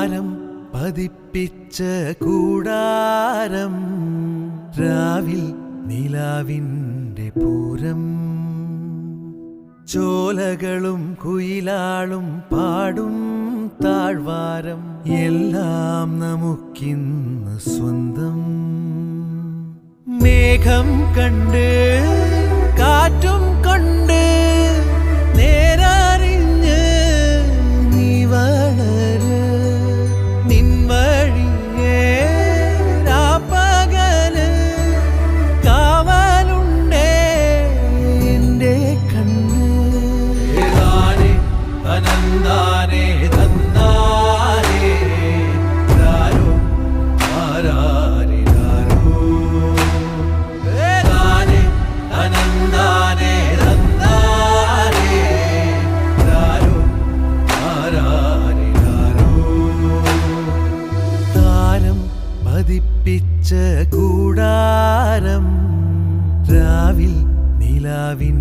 താരം പതിപ്പിച്ച കൂടാരം രാവിൽ നിലാവിൻ്റെ പൂരം ചോലകളും കുയിലാളും പാടും താഴ്വാരം എല്ലാം നമുക്കിന്ന് സ്വന്തം മേഘം കണ്ട് കാറ്റും കൊണ്ട് നേരറിഞ്ഞ് നീ വളര് നിൻ വഴിയേ രാപ്പകല് കാവലുണ്ടേ എൻ്റെ കണ്ണ് ഏതാനേ അനന്താനേ തന്നാനേ രാരോ ആരാരേ രാരോ ഏതാനേ അനന്താനേ തന്നാനേ രാരോ ആരാരേ രാരോ താരം പതിപ്പിച്ച കൂടാരം രാവിൽ നിലാവിൻ